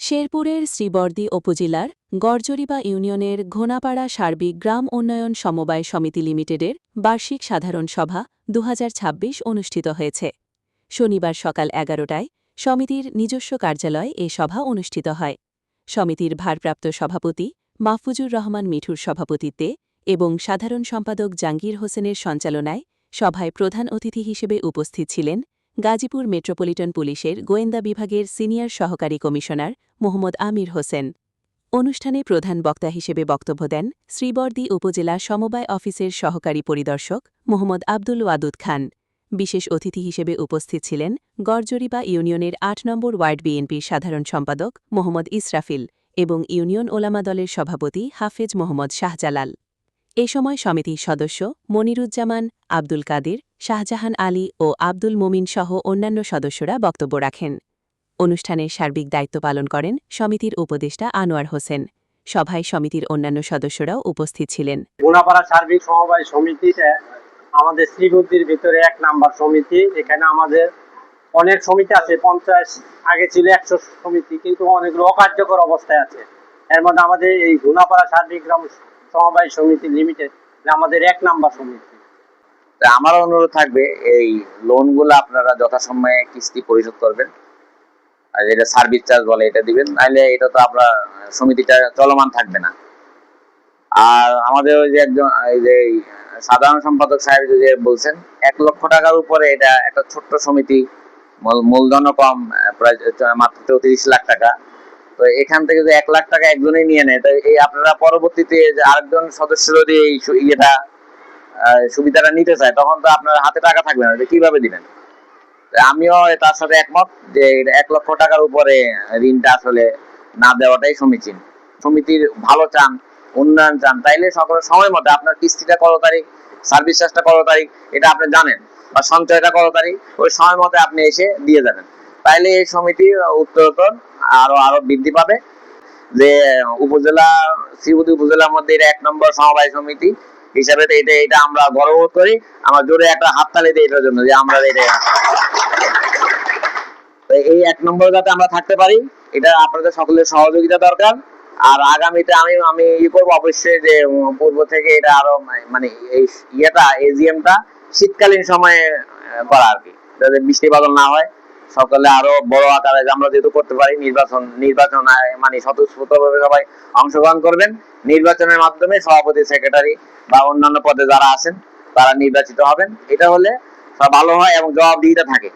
শেরপুরের শ্রীবরদী উপজেলার গড়জরিবা ইউনিয়নের ঘোনাপাড়া সার্বিক গ্রাম উন্নয়ন সমবায় সমিতি লিমিটেডের বার্ষিক সাধারণ সভা ২০২৬ অনুষ্ঠিত হয়েছে। শনিবার সকাল ১১টায় সমিতির নিজস্ব কার্যালয়ে এ সভা অনুষ্ঠিত হয়। সমিতির ভারপ্রাপ্ত সভাপতি মাহফুজুর রহমান মিঠুর সভাপতিত্বে এবং সাধারণ সম্পাদক জাঙ্গির হোসেনের সঞ্চালনায় সভায় প্রধান অতিথি হিসেবে উপস্থিত ছিলেন গাজীপুর মেট্রোপলিটন পুলিশের গোয়েন্দা বিভাগের সিনিয়র সহকারী কমিশনার মোহাম্মদ আমির হোসেন। অনুষ্ঠানে প্রধান বক্তা হিসেবে বক্তব্য দেন শ্রীবরদী উপজেলা সমবায় অফিসের সহকারী পরিদর্শক মোহাম্মদ আব্দুল ওয়াদুদ খান। বিশেষ অতিথি হিসেবে উপস্থিত ছিলেন গড়জরিবা ইউনিয়নের ৮ নম্বর ওয়ার্ড বিএনপির সাধারণ সম্পাদক মোহাম্মদ ইসরাফিল এবং ইউনিয়ন ওলামা দলের সভাপতি হাফেজ মোহাম্মদ শাহজালাল। এ সময় সমিতির সদস্য মনিরুজ্জামান, আব্দুল কাদির, শাহজাহান আলী ও আব্দুল মোমিন সহ অন্যান্য সদস্যরা বক্তব্য রাখেন। অনুষ্ঠানের সার্বিক দায়িত্ব পালন করেন সমিতির উপদেষ্টা আনোয়ার হোসেন। সভায় সমিতির অন্যান্য সদস্যরাও উপস্থিত ছিলেন। ঘোনাপাড়া সার্বিক সমবায় সমিতিতে আমাদের শ্রীবরদীর ভিতরে ১ নাম্বার সমিতি। এখানে আমাদের অনেক সমিতি আছে, ৫০, আগে ছিল ১০০ সমিতি, কিন্তু অনেকগুলো অকার্যকর অবস্থায় আছে। এর মধ্যে আমাদের এই ঘোনাপাড়া সার্বিক গ্রাম সমবায় সমিতি লিমিটেড আমাদের ১ নাম্বার সমিতি। আমার অনুরোধ থাকবে এই লোনগুলো আপনারা যথাসময়ে কিস্তি পরিশোধ করবেন, আর যেটা সার্ভিস চার্জ বলে এটা দিবেন, নাহলে এটা তো আপনার সমিতিটা চলমান থাকবে না। আর আমাদের ওই যে একজন এই যে সাধারণ সম্পাদক সাহেব যে বলছেন ১ লক্ষ টাকার উপরে এটা একটা ছোট্ট সমিতি, মূলধনও কম, প্রায় মাত্র ৩৪ লাখ টাকা। তো এখান থেকে যে ১ লাখ টাকা একজনই নিয়ে নেয়, তো এই আপনারা পরবর্তীতে যে আরেকজন সদস্য যদি এই ইয়েটা সুবিধাটা নিতে চায়, তখন তো আপনার হাতে টাকা থাকবে না, কিভাবে দিবেন? আমিও তার সাথে একমত যে ১ লক্ষ টাকার উপরে ঋণটা আসলে না দেওয়াটাই সমীচীন। সমিতির ভালো চান, উন্নয়ন চান, তাইলে সকলের সময় মতো আপনার কিস্তিটা কত তারিখ, সার্ভিস চার্জটা কত তারিখ এটা আপনি জানেন, বা সঞ্চয়টা কত তারিখ, ওই সময় মতো আপনি এসে দিয়ে যাবেন। তাইলে এই সমিতি উত্তরোত্তর আরো বৃদ্ধি পাবে। যে উপজেলা শ্রীবরদী উপজেলার মধ্যে এটা ১ নম্বর সমবায় সমিতি হিসাবে এটা আমরা গর্ববোধ করি। আমরা জোরে একটা হাততালি দিই এটার জন্য, যে আমরা এই ১ নম্বর যাতে আমরা থাকতে পারি, এটা আপনাদের সকলের সহযোগিতা দরকার। আর আগামীতে আমি করবো অবশ্যই যে পূর্ব থেকে এটা আরো মানে এই এজিএমটা শীতকালীন সময়ে করা আর কি, যাতে বৃষ্টি বাদল না হয়, সকলে আরো বড় আকারে আমরা যেহেতু করতে পারি। নির্বাচন মানে স্বতঃস্ফূর্তভাবে সবাই অংশগ্রহণ করবেন। নির্বাচনের মাধ্যমে সভাপতি, সেক্রেটারি বা অন্যান্য পদে যারা আছেন তারা নির্বাচিত হবেন। এটা হলে সব ভালো হয় এবং জবাবদিহিতা থাকে।